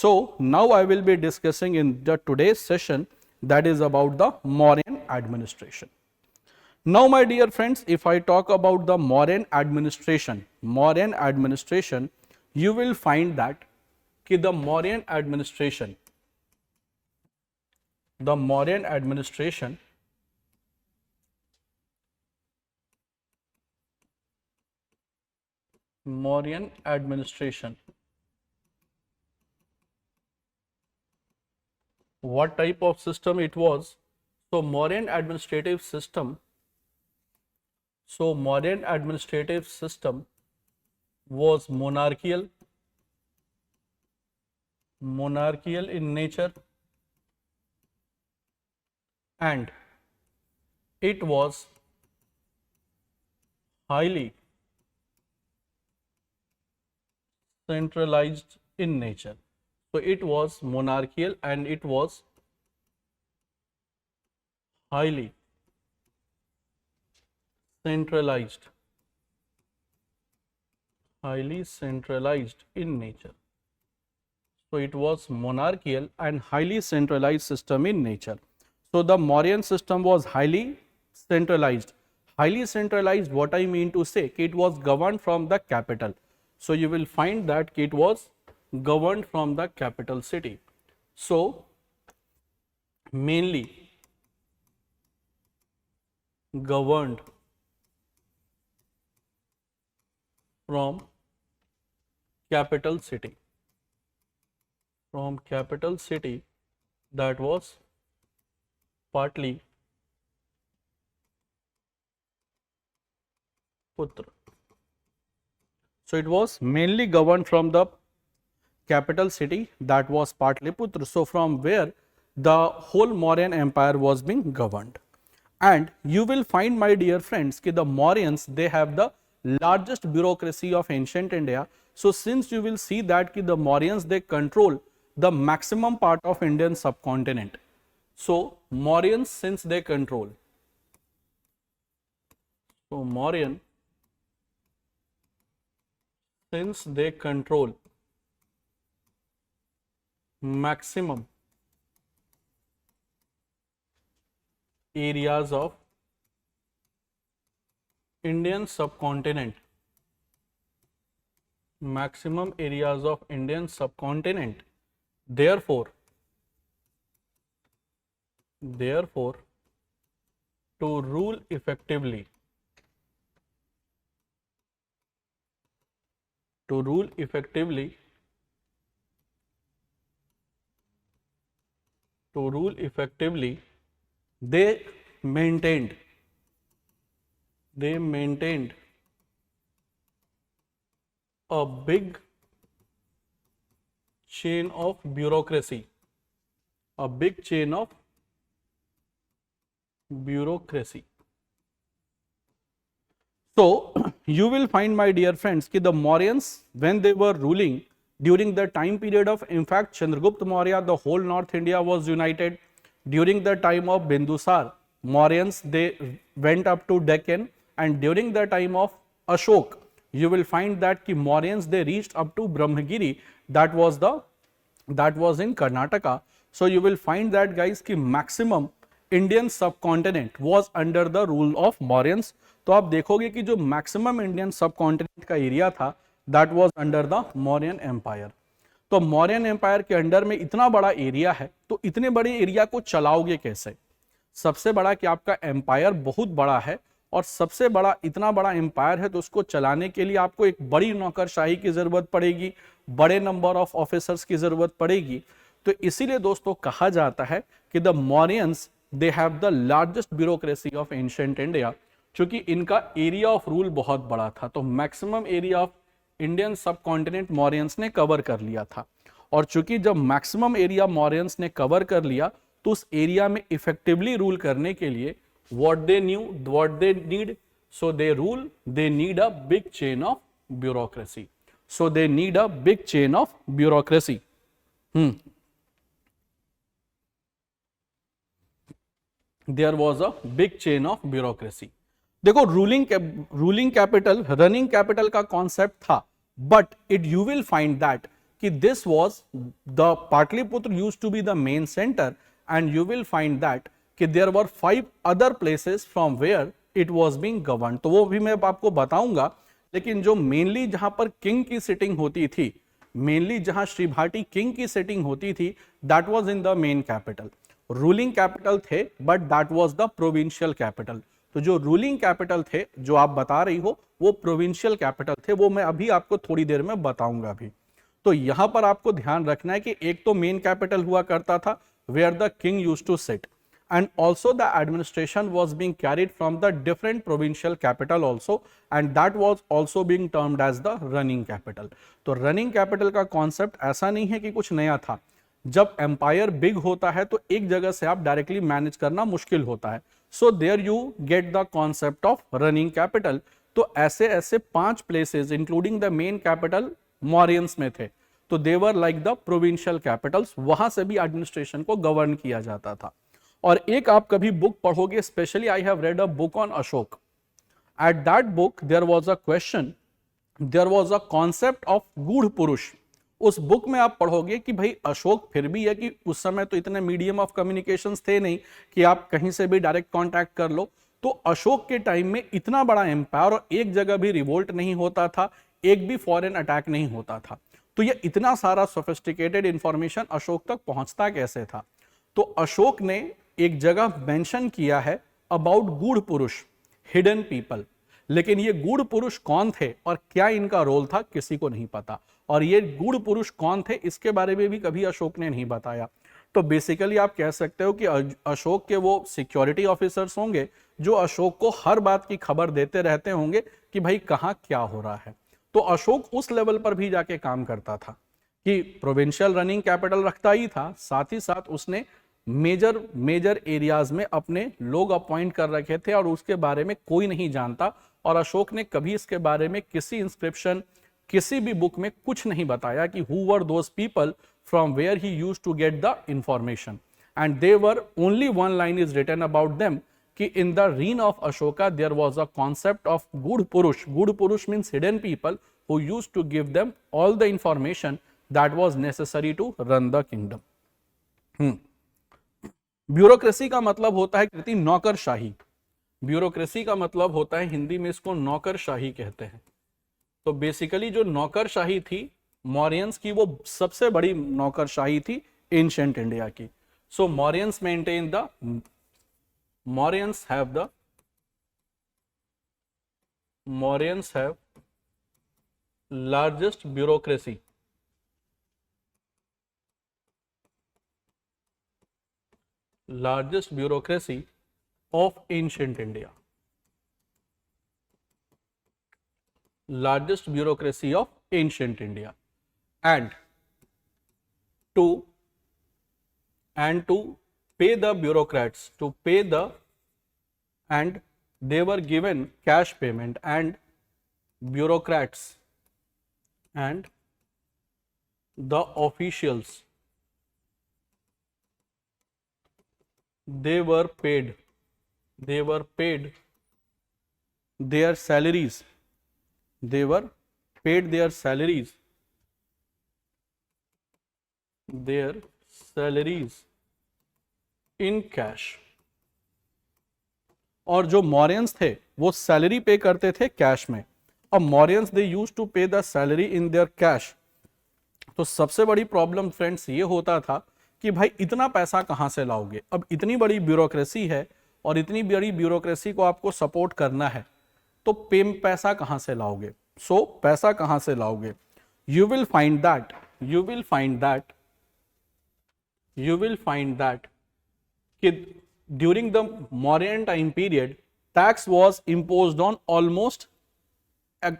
So now I will be discussing in the today's session, that is about the Mauryan administration. Now my dear friends, if I talk about the Mauryan administration, you will find that the Mauryan administration what type of system it was? So Mauryan administrative system was monarchical in nature, and it was highly centralized in nature. So it was monarchical and it was highly centralized in nature. So it was monarchical and highly centralized system in nature. So the Mauryan system was highly centralized. Highly centralized, what I mean to say, it was governed from the capital. So you will find that it was governed from the capital city. So mainly governed from capital city, that was Patliputra. So it was mainly governed from the capital city, that was Patliputra. So from where the whole Mauryan empire was being governed. And you will find, my dear friends, that the Mauryans, they have the largest bureaucracy of ancient India. So since you will see that the Mauryans, they control the maximum part of Indian subcontinent. So Mauryans, since they control, maximum areas of Indian subcontinent, therefore to rule effectively, they maintained a big chain of bureaucracy, So you will find, my dear friends, that the Mauryans, when they were ruling during the time period of, in fact, Chandragupta Maurya, the whole North India was united. During the time of Bindusar, Mauryans, they went up to Deccan, and during the time of Ashok, you will find that the Mauryans, they reached up to Brahmagiri, that was in Karnataka. So you will find that, guys, कि maximum Indian subcontinent was under the rule of Mauryans. तो आप देखोगे कि जो maximum Indian subcontinent का area था, that was under the Mauryan Empire. तो Mauryan empire के अंडर में इतना बड़ा एरिया है, तो इतने बड़े एरिया को चलाओगे कैसे? सबसे बड़ा कि आपका एम्पायर बहुत बड़ा है, और सबसे बड़ा, इतना बड़ा एम्पायर है, तो उसको चलाने के लिए आपको एक बड़ी नौकरशाही की जरूरत पड़ेगी, बड़े नंबर ऑफ ऑफिसर्स की जरूरत पड़ेगी. तो इसीलिए दोस्तों कहा जाता है कि the Mauryans, they have the largest bureaucracy of ancient India, क्योंकि इनका एरिया ऑफ रूल बहुत बड़ा था. तो maximum area of Indian subcontinent Mauryans ने कवर कर लिया था, और चूंकि जब मैक्सिमम एरिया मौर्यंस ने कवर कर लिया, तो उस एरिया में इफेक्टिवली रूल करने के लिए what they need, so they need a big chain of bureaucracy. There was a big chain of bureaucracy. देखो रूलिंग कैपिटल, रनिंग कैपिटल का कॉन्सेप्ट था, but it you will find that कि this was the Patliputra used to be the main center and you will find that कि there were 5 other places from where it was being governed. तो वो भी मैं आपको बताऊंगा, लेकिन जो मेनली जहां पर किंग की सिटिंग होती थी, मेनली जहां श्री भाटी किंग की सिटिंग होती थी, that was in the main capital. Ruling capital थे but that was the provincial capital. तो जो रूलिंग कैपिटल थे जो आप बता रही हो वो प्रोविंशियल कैपिटल थे, वो मैं अभी आपको थोड़ी देर में बताऊंगा अभी. तो यहां पर आपको ध्यान रखना है कि एक तो मेन कैपिटल हुआ करता था where the king used to sit, and also the administration was being carried from the different provincial capital also, and that was also being termed as the running capital. तो running capital का concept ऐसा नहीं है कि कुछ नया था. जब एम्पायर बिग होता है तो एक जगह से आप डायरेक्टली मैनेज करना मुश्किल होता है. So there you get the concept of running capital. तो ऐसे ऐसे 5 places including the main capital Mauryans में थे. तो they were like the provincial capitals, वहां से भी एडमिनिस्ट्रेशन को गवर्न किया जाता था. और एक आप कभी बुक पढ़ोगे, specially I have read a book on Ashok. At that book there was a question, there was a concept of गूढ़ पुरुष. उस बुक में आप पढ़ोगे कि भाई अशोक, फिर भी है कि उस समय तो इतने मीडियम ऑफ कम्युनिकेशंस थे नहीं कि आप कहीं से भी डायरेक्ट कांटेक्ट कर लो. तो अशोक के टाइम में इतना बड़ा एम्पायर और एक जगह भी रिवोल्ट नहीं होता था, एक भी फॉरेन अटैक नहीं होता था. तो ये इतना सारा सोफिस्टिकेटेड इंफॉर्मेशन अशोक तक पहुंचता कैसे था? तो अशोक ने एक जगह मेंशन किया है अबाउट गूढ़ पुरुष, हिडन पीपल. लेकिन ये गूढ़ पुरुष कौन थे और क्या इनका रोल था किसी को नहीं पता. और ये गूढ़ पुरुष कौन थे इसके बारे में भी कभी अशोक ने नहीं बताया. तो बेसिकली आप कह सकते हो कि अशोक के वो सिक्योरिटी ऑफिसर्स होंगे जो अशोक को हर बात की खबर देते रहते होंगे कि भाई कहाँ क्या हो रहा है. तो अशोक उस लेवल पर भी जाके काम करता था कि प्रोविंशियल रनिंग कैपिटल रखता ही था, साथ ही साथ उसने मेजर एरियाज में अपने लोग अपॉइंट कर रखे थे और उसके बारे में कोई नहीं जानता. और अशोक ने कभी इसके बारे में किसी इंस्क्रिप्शन, किसी भी बुक में कुछ नहीं बताया कि who were those people from where he used to get the information. And they were only one line is written about them कि in the reign of Ashoka there was a concept of गूढ़ purush. Gudh purush means hidden people who used to give them all the information that was necessary to run the kingdom. Bureaucracy का मतलब होता है कृति नौकरशाही. Bureaucracy का मतलब होता है, हिंदी में इसको नौकरशाही कहते हैं. तो बेसिकली जो नौकरशाही थी मौर्यंस की, वो सबसे बड़ी नौकरशाही थी एंशिएंट इंडिया की. So Mauryans maintain the, Mauryans have largest bureaucracy, largest bureaucracy of ancient India. Largest bureaucracy of ancient India. And to pay the bureaucrats, to pay the, and they were given cash payment, and bureaucrats and the officials, they were paid their salaries, they were paid their salaries in cash. और जो मौर्यंस थे वो salary पे करते थे cash में. अब मौर्यंस दे used to pay the salary in their cash. तो सबसे बड़ी प्रॉब्लम फ्रेंड्स ये होता था कि भाई इतना पैसा कहां से लाओगे. अब इतनी बड़ी ब्यूरोक्रेसी है और इतनी बड़ी ब्यूरोक्रेसी को आपको सपोर्ट करना है, तो पैसा कहां से लाओगे. सो पैसा कहां से लाओगे? यू विल फाइंड दैट कि during the Mauryan time period tax was imposed on almost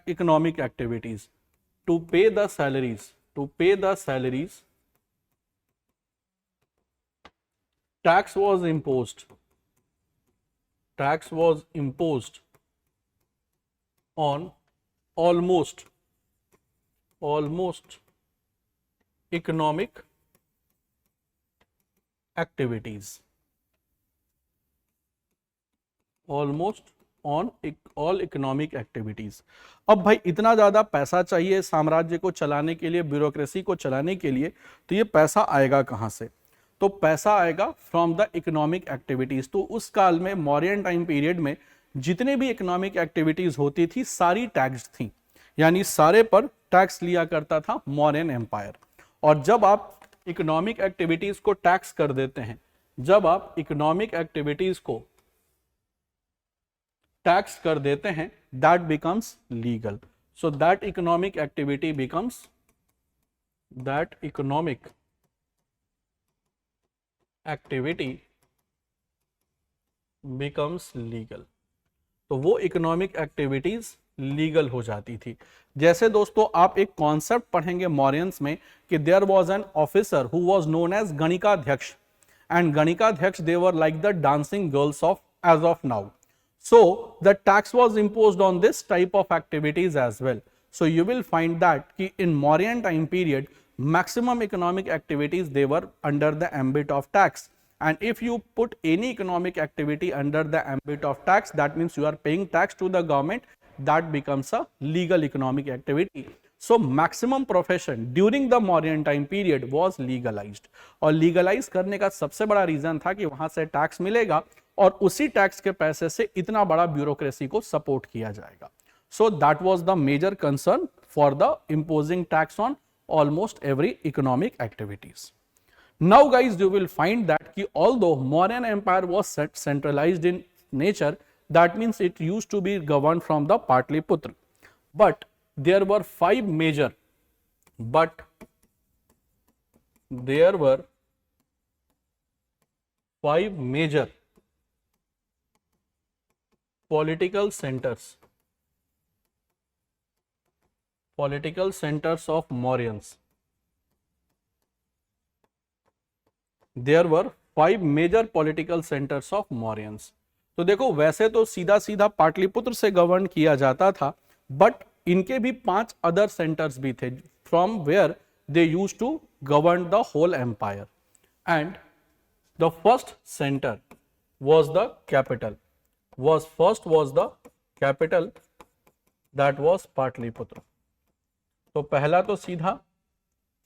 economic activities. To pay the salaries tax was imposed on almost economic activities. Almost on all economic activities. अब भाई इतना ज्यादा पैसा चाहिए साम्राज्य को चलाने के लिए, ब्यूरोक्रेसी को चलाने के लिए, तो ये पैसा आएगा कहां से? तो पैसा आएगा फ्रॉम द इकोनॉमिक एक्टिविटीज। तो उस काल में मौर्यन टाइम पीरियड में जितने भी इकोनॉमिक एक्टिविटीज होती थी सारी टैक्स थी, यानी सारे पर टैक्स लिया करता था मौर्यन एम्पायर। और जब आप इकोनॉमिक एक्टिविटीज को टैक्स कर देते हैं, जब आप इकोनॉमिक एक्टिविटीज को टैक्स कर देते हैं, that becomes legal. So that economic activity becomes, that economic activity becomes legal. तो वो इकोनॉमिक एक्टिविटीज लीगल हो जाती थी। जैसे दोस्तों आप एक कॉन्सेप्ट पढ़ेंगे मौर्यंस में कि there was an officer who was known as Ganikadhyaksha, and Ganikadhyaksha they were like the dancing girls of age of now. So the tax was imposed on this type of activities as well. So you will find that ki in Mauryan time period maximum economic activities they were under the ambit of tax, and if you put any economic activity under the ambit of tax, that means you are paying tax to the government, that becomes a legal economic activity. So maximum profession during the Mauryan time period was legalized, और legalize करने का सबसे बड़ा reason था कि वहां से tax मिलेगा और उसी टैक्स के पैसे से इतना बड़ा ब्यूरोक्रेसी को सपोर्ट किया जाएगा। So that was the major concern for the imposing tax on almost every economic activities. Now guys, you will find that ki although Mauryan Empire was centralized in nature, that means it used to be governed from the Patliputra, but there were five major political centers of Mauryans. There were five major political centers of Mauryans. तो देखो वैसे तो सीधा सीधा पाटलिपुत्र से govern किया जाता था, बट इनके भी 5 अदर सेंटर्स भी थे from where they used to govern the whole empire, and the first centre was the capital, was the capital, that was Patliputra. तो पहला तो सीधा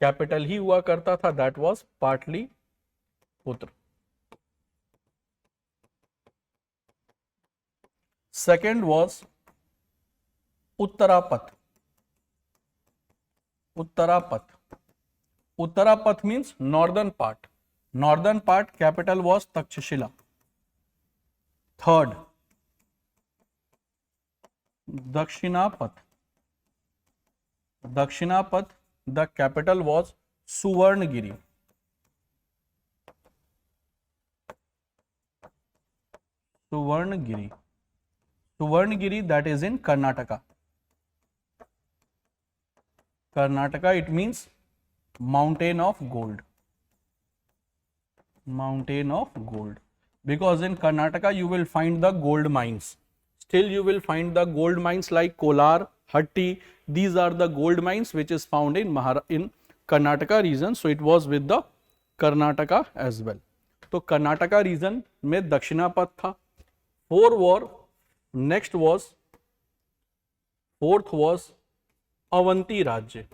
कैपिटल ही हुआ करता था, that was Pataliputra. Second was Uttarapath. Uttarapath means northern part. Northern part capital was Takshashila. Third, Dakshinapath. The capital was Suvarnagiri. Suvarnagiri, that is in Karnataka. It means mountain of gold. Because in Karnataka you will find the gold mines. Still you will find the gold mines like Kolar, Hatti. These are the gold mines which is found in Karnataka region. So it was with the Karnataka as well. तो Karnataka region में दक्षिणापथ था. Fourth was Avanti Rajya.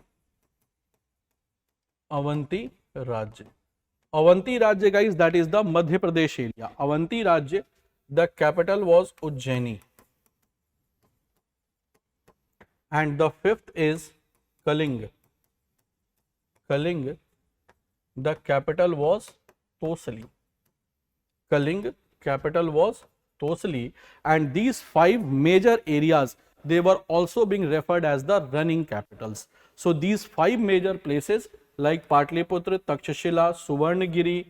Avanti Rajya, guys, that is the Madhya Pradesh area. Avanti Rajya, the capital was Ujjaini. And the fifth is Kalinga. The capital was Tosali. And these 5 major areas, they were also being referred as the running capitals. So these 5 major places like Patliputra, Takshashila, Suvarnagiri,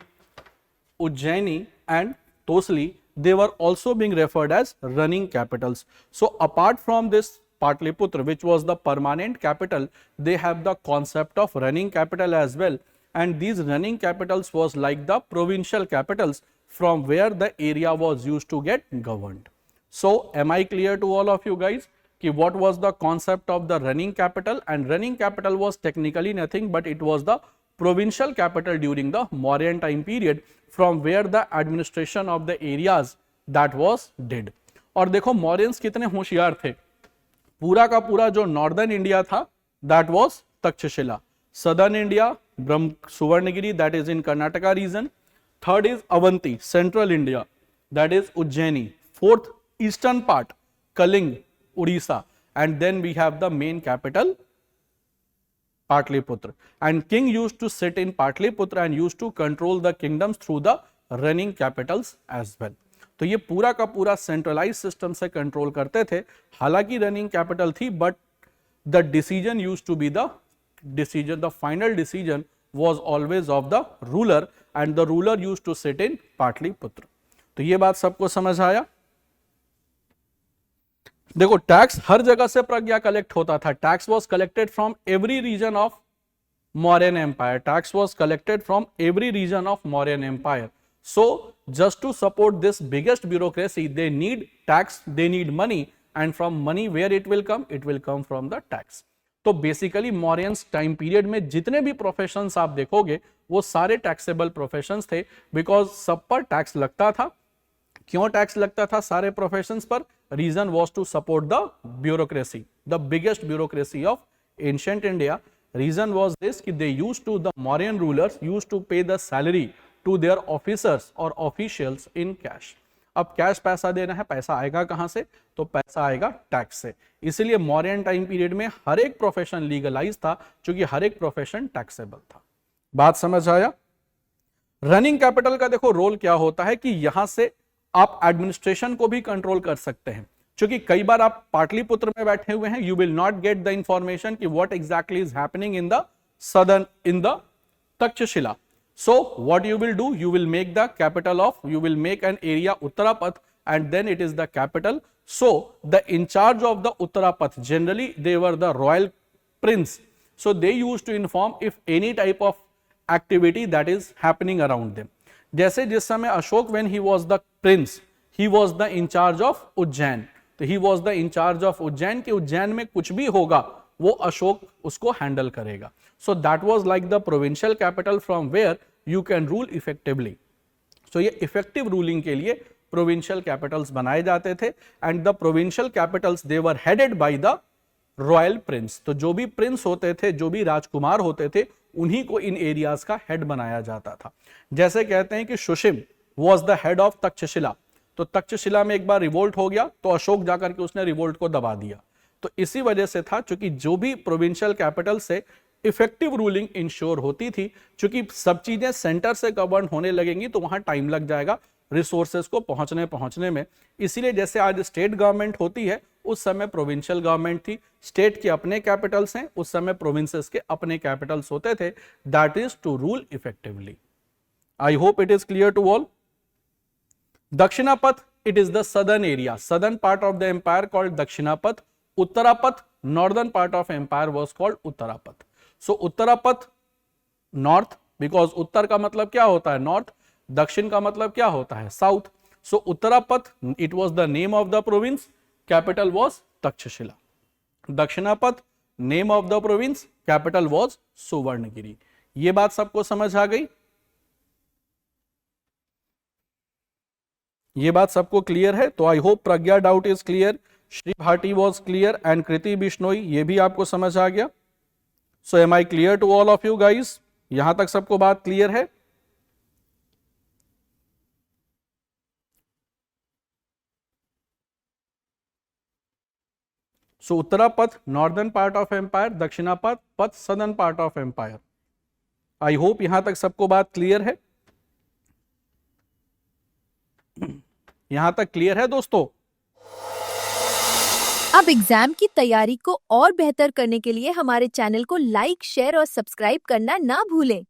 Ujjaini and Tosali, they were also being referred as running capitals. So apart from this Patliputra, which was the permanent capital, they have the concept of running capital as well, and these running capitals was like the provincial capitals from where the area was used to get governed. So am I clear to all of you guys कि what was the concept of the running capital? And running capital was technically nothing but it was the provincial capital during the Mauryan time period from where the administration of the areas that was did. और देखो मौर्यंस कितने होशियार थे, पूरा का पूरा जो northern India था that was Takshashila, southern India Brahma Suvarnagiri that is in Karnataka region, third is Avanti central India that is Ujjaini, fourth eastern part Kalinga Orissa, and then we have the main capital Patliputra, and king used to sit in Patliputra and used to control the kingdoms through the running capitals as well. तो ये पूरा का पूरा centralise system से control करते थे, हालांकि running capital थी but the decision used to be the decision, the final decision was always of the ruler and the ruler used to sit in Pataliputra. तो ये बात सबको समझ आया। देखो टैक्स हर जगह से प्रज्ञा कलेक्ट होता था, tax was collected from every region of Mauryan empire, tax was collected from every region of Mauryan empire. So just to support this biggest bureaucracy they need tax, they need money, and from money where it will come from the tax. तो basically Mauryans time period में जितने भी professions आप देखोगे वो सारे taxable professions थे, because सब पर टैक्स लगता था। क्यों टैक्स लगता था सारे प्रोफेशंस पर? Reason was to support the bureaucracy, the biggest bureaucracy of ancient India. Reason was this कि they used to, the Mauryan rulers used to pay the salary to their officers और officials in cash. अब cash पैसा देना है, पैसा आएगा कहां से? तो पैसा आएगा टैक्स से। इसलिए मौर्यन टाइम पीरियड में हर एक प्रोफेशन लीगलाइज था, क्योंकि हर एक प्रोफेशन टैक्सेबल था। बात समझ आया? रनिंग कैपिटल का देखो रोल क्या होता है कि यहां से आप एडमिनिस्ट्रेशन को भी कंट्रोल कर सकते हैं, क्योंकि कई बार आप पाटलिपुत्र में बैठे हुए हैं, you will not get the information कि what exactly is happening in the southern, in the Takshashila. So what you will do, you will make the capital of, you will make an area Uttarapath and then it is the capital. So the in charge of the Uttarapath, generally they were the royal prince. So they used to inform if any type of activity that is happening around them. जैसे जिस समय Ashok when he was the prince, he was the in charge of Ujjain. तो he was the in charge of Ujjain कि उज्जैन में कुछ भी होगा वो अशोक उसको हैंडल करेगा। So that was like the provincial capital from where you can rule effectively. So ये effective ruling के लिए provincial capitals बनाए जाते थे, and the provincial capitals they were headed by the royal prince. तो जो भी प्रिंस होते थे, जो भी राजकुमार होते थे, उन्हीं को इन एरियाज का हेड बनाया जाता था। जैसे कहते हैं कि Sushim was the head of Takshashila, तो तक्षशिला में एक बार रिवोल्ट हो गया तो अशोक जाकर के उसने रिवोल्ट को दबा दिया। तो इसी वजह से था, क्योंकि जो भी प्रोविंशियल कैपिटल से इफेक्टिव रूलिंग इंश्योर होती थी, क्योंकि सब चीजें सेंटर से गवर्न होने लगेंगी तो वहां टाइम लग जाएगा रिसोर्सेज को पहुंचने में। इसीलिए जैसे आज स्टेट गवर्नमेंट होती है, उस समय प्रोविंशियल गवर्नमेंट थी, स्टेट के अपने कैपिटल्स हैं, उस समय प्रोविंसेस के अपने कैपिटल्स होते थे, that is to rule effectively. I hope it is clear to all. Dakshinapath, it is the southern area, southern part of the empire called Dakshinapath. Uttarapath, northern part of empire was called Uttarapath. So Uttarapath north, because उत्तर का मतलब क्या होता है? North. दक्षिण का मतलब क्या होता है? South. So Uttarapath, it was the name of the province, capital was Takshashila. Dakshinapath, name of the province, capital was Suvarnagiri. ये बात सबको समझ आ गई? ये बात सबको क्लियर है? तो I hope Pragya doubt is clear, Shri Bhati was clear and Kriti Bishnoi, ये भी आपको समझ आ गया। So am I clear to all of you guys? यहां तक सबको बात क्लियर है? So Uttarapath northern part of empire, Dakshinapath path southern part of empire. I hope यहां तक सबको बात क्लियर है? यहां तक क्लियर है दोस्तों? अब एग्जाम की तैयारी को और बेहतर करने के लिए हमारे चैनल को लाइक, शेयर और सब्सक्राइब करना ना भूलें।